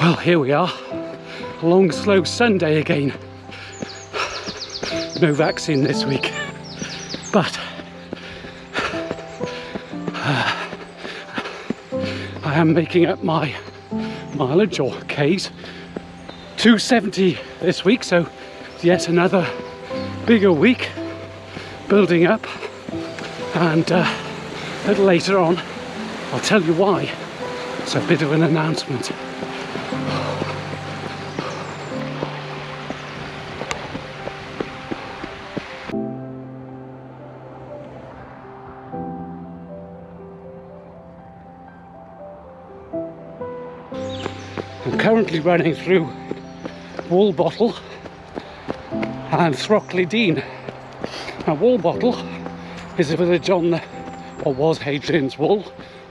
Well, here we are, a long slow Sunday again. No vaccine this week, but I am making up my mileage, or Ks, 270 this week, so yet another bigger week building up. And a little later on I'll tell you why. It's a bit of an announcement. I'm currently running through Woolbottle and Throckley Dean. Now, Woolbottle is a village on the, or was, Hadrian's Wall.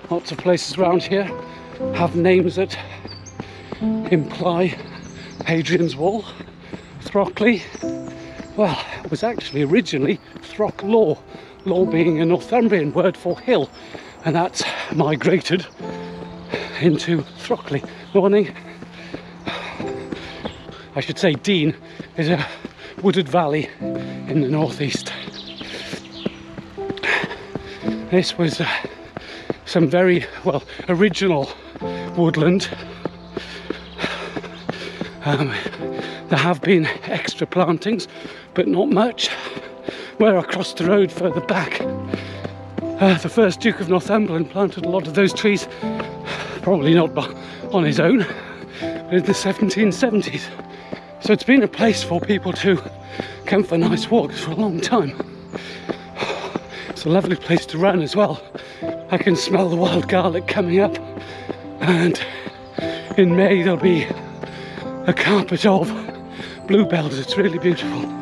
Lots of places around here have names that imply Hadrian's Wall. Throckley, well, it was actually originally Throck-law, law being a Northumbrian word for hill, and that's migrated into Throckley. Morning. I should say Dean is a wooded valley in the northeast. This was some very, well, original woodland. There have been extra plantings, but not much. Where across the road further back, the first Duke of Northumberland planted a lot of those trees, probably not on his own, but in the 1770s. So it's been a place for people to come for nice walks for a long time. It's a lovely place to run as well. I can smell the wild garlic coming up, and in May there'll be a carpet of bluebells. It's really beautiful.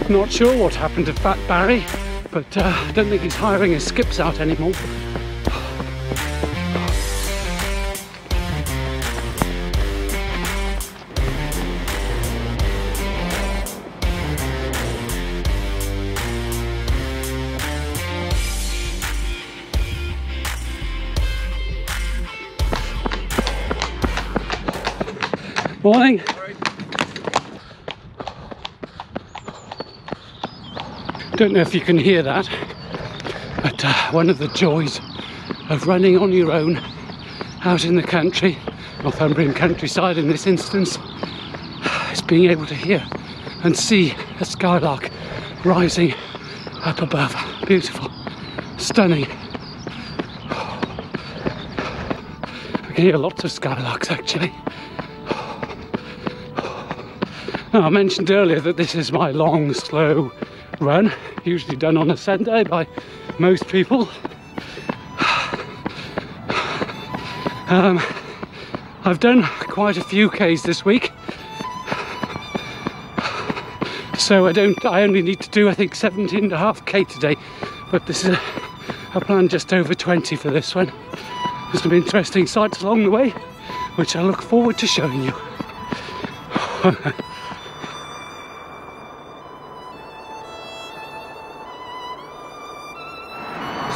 Not sure what happened to Fat Barry, but I don't think he's hiring his skips out anymore. Morning. Don't know if you can hear that, but one of the joys of running on your own out in the country, Northumbrian countryside in this instance, is being able to hear and see a skylark rising up above. Beautiful, stunning. I can hear lots of skylarks actually. Now, I mentioned earlier that this is my long, slow run, usually done on a Sunday by most people. I've done quite a few Ks this week, so I only need to do, I think, 17.5 K today, but this is I plan just over 20 for this one. There's some interesting sights along the way, which I look forward to showing you.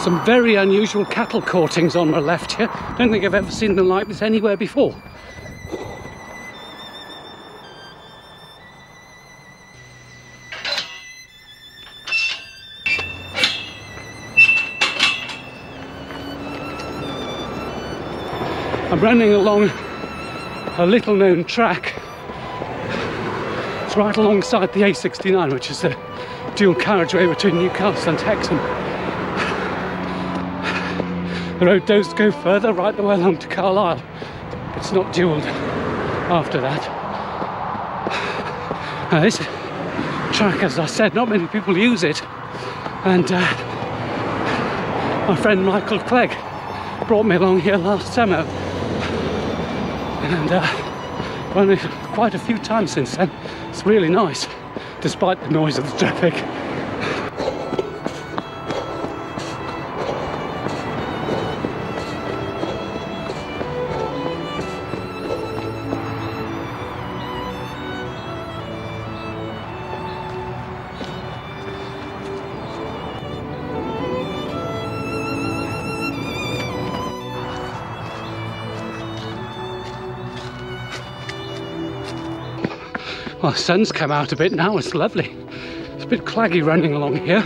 Some very unusual cattle courtings on my left here. Don't think I've ever seen them like this anywhere before. I'm running along a little known track. It's right alongside the A69, which is the dual carriageway between Newcastle and Hexham. The road does go further right the way along to Carlisle. It's not dualled after that. Now this track, as I said, not many people use it, and my friend Michael Clegg brought me along here last summer and run it quite a few times since then. It's really nice, despite the noise of the traffic. Well, the sun's come out a bit now, it's lovely. It's a bit claggy running along here,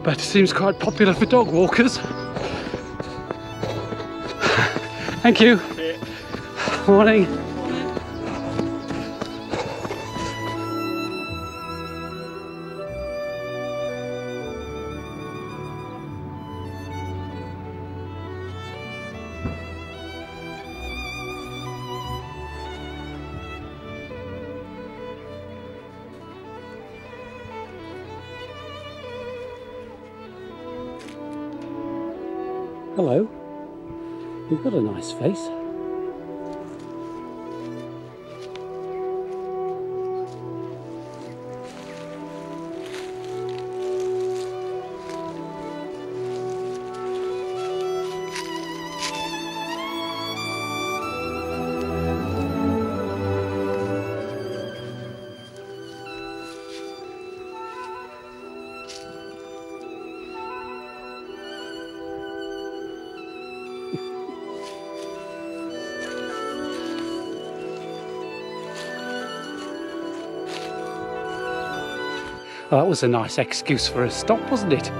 but it seems quite popular for dog walkers. Thank you. Morning. Hello, you've got a nice face. Well, that was a nice excuse for a stop, wasn't it?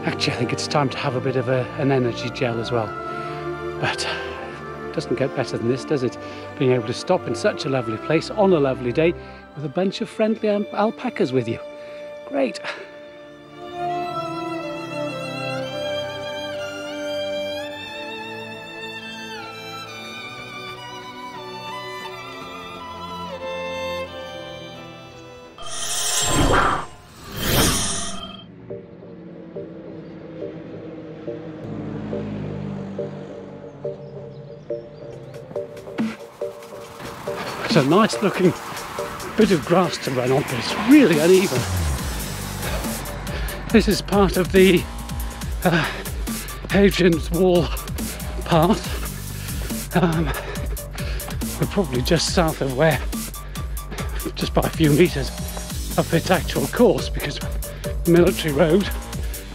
Actually, I think it's time to have a bit of an energy gel as well. But it doesn't get better than this, does it? Being able to stop in such a lovely place on a lovely day with a bunch of friendly alpacas with you. Great. It's a nice looking bit of grass to run on, but it's really uneven. This is part of the Hadrian's Wall path. We're probably just south of where, just by a few metres of its actual course, because the military road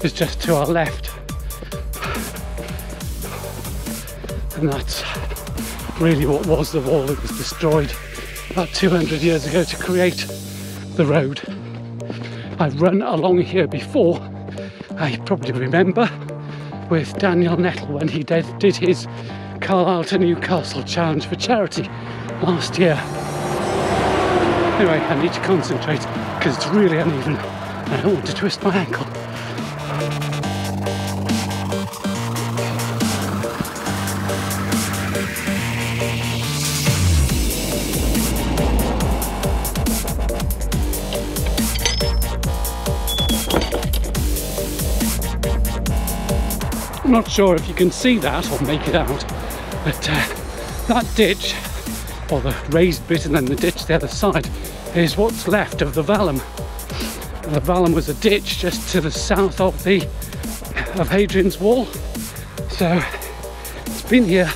is just to our left. And that's really what was the wall that was destroyed about 200 years ago to create the road. I've run along here before, I probably remember, with Daniel Nettle when he did his Carlisle to Newcastle challenge for charity last year. Anyway, I need to concentrate because it's really uneven and I don't want to twist my ankle. I'm not sure if you can see that or make it out, but that ditch, or the raised bit and then the ditch the other side, is what's left of the vallum. The vallum was a ditch just to the south of Hadrian's Wall, so it's been here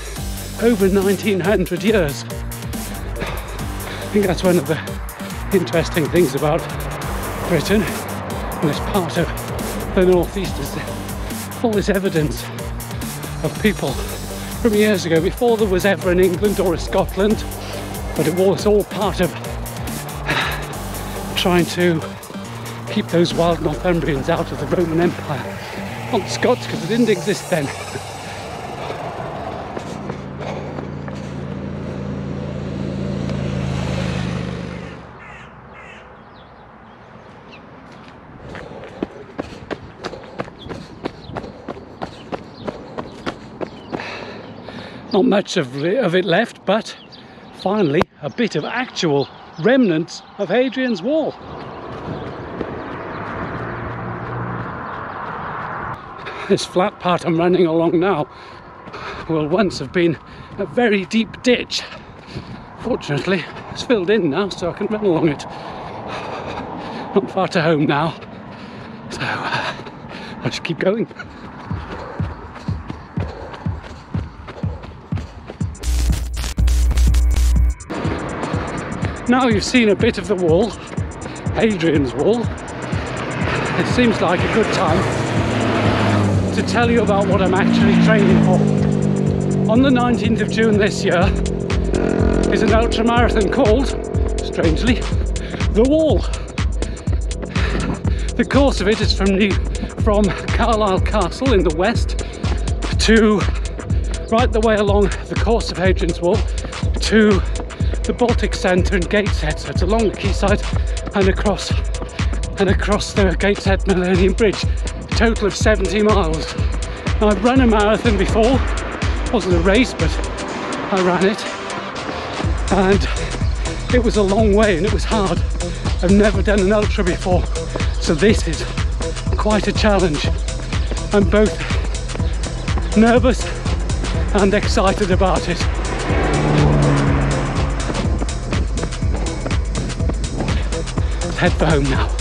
over 1900 years. I think that's one of the interesting things about Britain and this part of the northeast, is all this evidence of people from years ago, before there was ever an England or a Scotland, but it was all part of trying to keep those wild Northumbrians out of the Roman Empire. Not the Scots, because it didn't exist then. Not much of it left, but finally a bit of actual remnants of Hadrian's Wall. This flat part I'm running along now will once have been a very deep ditch, Fortunately, it's filled in now, so I can run along it. Not far to home now, so I'll just keep going. Now you've seen a bit of the wall, Adrian's wall, it seems like a good time to tell you about what I'm actually training for. On the 19th of June this year is an ultra marathon called, strangely, The Wall. The course of it is from Carlisle Castle in the west to right the way along the course of Hadrian's Wall to the Baltic Centre and Gateshead. So it's along the quayside and across the Gateshead Millennium Bridge. A total of 70 miles. Now, I've run a marathon before. It wasn't a race, but I ran it. And it was a long way and it was hard. I've never done an ultra before. So this is quite a challenge. I'm both nervous and excited about it. Let's head for home now.